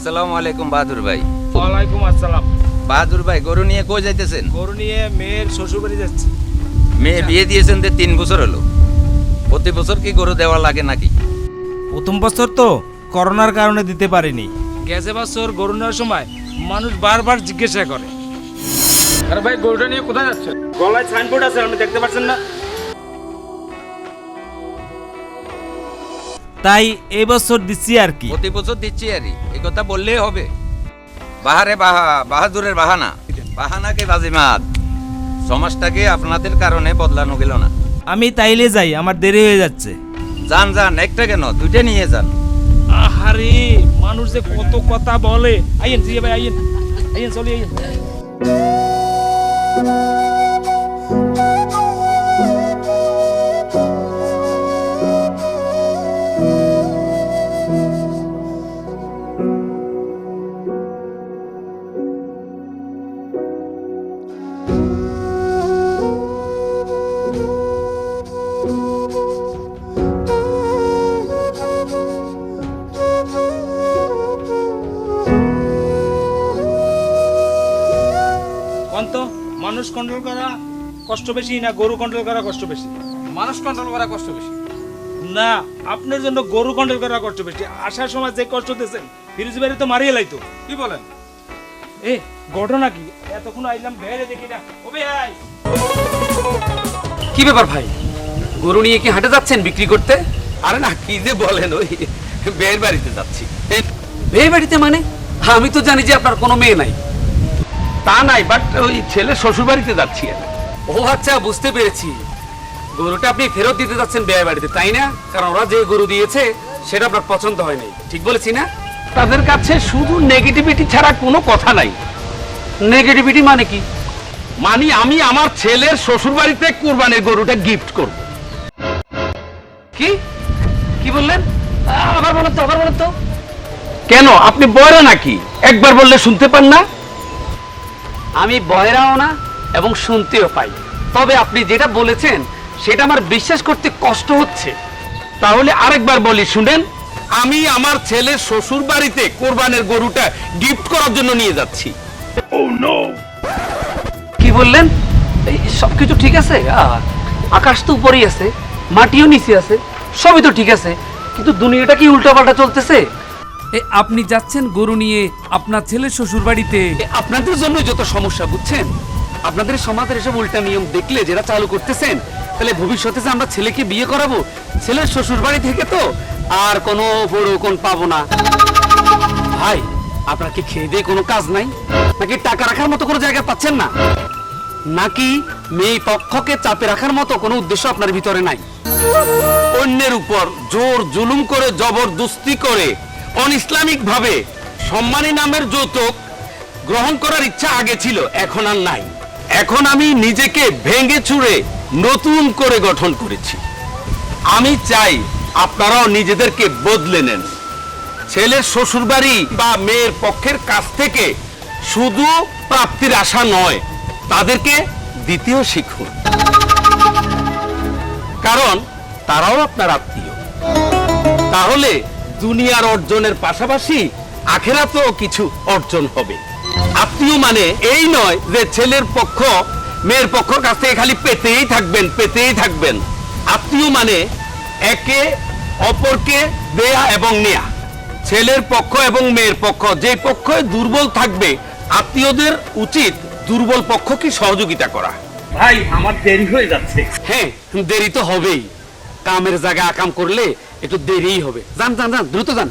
আসসালামু আলাইকুম বাহাদুর ভাই। ওয়ালাইকুম আসসালাম। বাহাদুর ভাই, গরু নিয়ে কই যাইতেছেন? গরু নিয়ে মেয়ের শ্বশুর বাড়ি যাচ্ছি। মেয়ে বিয়ে দিয়েছেন যে 3 বছর হলো, প্রতি বছর কি গরু দেওয়া লাগে নাকি? প্রথম বছর তো করোনার কারণে দিতে পারিনি। গেছে বছর গরু নেওয়ার সময় মানুষ বারবার জিজ্ঞাসা করে, আরে ভাই গরুটা নিয়ে কোথায় যাচ্ছেন? গলায় সাইনবোর্ড আছে, আপনি দেখতে পাচ্ছেন না? তাই এই বছর দিচ্ছি আর কি। প্রতি বছর দিচ্ছি আরই, এই কথা বললেই হবে? বাহারে বাহাদুরের বাহানা, বাহানাকে বাজিমাত। সমাজটাকে আপনাদের কারণে বদলানো গেল না। আমি তাইলে যাই, আমার দেরি হয়ে যাচ্ছে। যান যান, একটা কেন, 2টা নিয়ে যান। আহারে মানুষ যে কত কথা বলে। আইয়েন জিয়া ভাই, আইয়েন আইয়েন, চলি আইয়েন। কন্ত মানুষ কন্ট্রোল করা কষ্ট বেশি না গরু কন্ট্রোল করা কষ্ট বেশি? মানুষ কন্ট্রোল করা কষ্ট বেশি। না, আপনার জন্য গরু কন্ট্রোল করা কষ্ট বেশি। আসার সময় যে কষ্ট দিয়েছেন, ফিরিজ বাড়ি তো মারিয়ে লাইতো। কি বলেন? এ ঘটনা কি? এতক্ষণ আইলাম বেড়ে দেখি না। ও ভাই, কি ব্যাপার ভাই, গরু নিয়ে কি হাটে যাচ্ছেন বিক্রি করতে? আরে না, কি যে বলেন, ওই বের বাড়িতে যাচ্ছি। মেয়ে বাড়িতে মানে? আমি তো জানি যে আপনার কোনো মেয়ে নাই। তা নাই, বাট ওই ছেলে শ্বশুর বাড়িতে যাচ্ছি। ও আচ্ছা, বুঝতে পেরেছি। গরুটা আপনি ফেরত দিতে যাচ্ছেন বিয়ে বাড়িতে, তাই না? কারণ ওরা যে গরু দিয়েছে সেটা আপনার পছন্দ হয় নাই, ঠিক বলেছি না? তাদের কাছে শুধু নেগেটিভিটি ছাড়া কোনো কথা নাই। নেগেটিভিটি মানে কি? মানে আমি আমার ছেলের শ্বশুর বাড়িতে কুরবানির গরুটা গিফট করব। কি কি বললেন? আবার বলেন তো, আবার বলেন তো। কেন, আপনি বয়রা নাকি? একবার বললে শুনতে পান না? আমি বয়রাও না এবং শুনতেও পাই, তবে আপনি যেটা বলেছেন সেটা আমার বিশ্বাস করতে কষ্ট হচ্ছে। তাহলে আরেকবার বলি, শুনেন। আমি আমার ছেলের শ্বশুর বাড়িতে কোরবানের গরুটা গিফট করার জন্য নিয়ে যাচ্ছি। কি বললেন? এই সবকিছু ঠিক আছে? আকাশ তো উপরেই আছে, মাটিও নিচে আছে, সবই তো ঠিক আছে, কিন্তু দুনিয়াটা কি উল্টাপাল্টা চলতেছে? আপনি যাচ্ছেন গরু নিয়ে আপনার ছেলের শ্বশুর বাড়িতে। আপনাদের জন্য যত সমস্যা, বুঝছেন? আপনাদের সমাজের এসব উল্টা নিয়ম দেখলে যারা চালু করতেছেন, তাহলে ভবিষ্যতে যে আমরা ছেলেকে বিয়ে করাবো ছেলের শ্বশুর বাড়ি থেকে, তো আর কোনো বড় কোন পাবো না। ভাই, আপনার কি খেয়ে দিয়ে কোনো কাজ নাই? নাকি টাকা রাখার মতো কোনো জায়গা পাচ্ছেন না? নাকি মেয়ে পক্ষকে চাপে রাখার মতো কোনো উদ্দেশ্য আপনার ভিতরে নাই? অন্যের উপর জোর জুলুম করে, জবরদস্তি করে, অনইসলামিক ভাবে সম্মানী নামের যৌতুক গ্রহণ করার ইচ্ছা আগে ছিল, এখন আর নাই। এখন আমি নিজেকে ভেঙে চুরে নতুন করে গঠন করেছি। আমি চাই আপনারাও নিজেদেরকে বদলে নেন। ছেলের শ্বশুরবাড়ি বা মেয়ের পক্ষের কাছ থেকে শুধু প্রাপ্তির আশা নয়, তাদেরকে দ্বিতীয় শিখুন, কারণ তারাও আপনার আত্মীয়। তাহলে দুনিয়ার অর্জনের পাশাপাশি আখেরাতেও কিছু অর্জন হবে। আত্মীয় মানে এই নয় যে ছেলের পক্ষ মেয়ের পক্ষের কাছ থেকে খালি পেতেই থাকবেন, পেতেই থাকবেন। আত্মীয় মানে একে অপরকে দেয়া এবং নেয়া। ছেলের পক্ষ এবং মেয়ের পক্ষ যে পক্ষই দুর্বল থাকবে, আত্মীয়দের উচিত দুর্বল পক্ষকে সহযোগিতা করা। ভাই আমার দেরি হয়ে যাচ্ছে। হ্যাঁ, দেরি তো হবেই। কামের জায়গায় আকাম করলে একটু দেরিই হবে। যান যান যান, দ্রুত যান।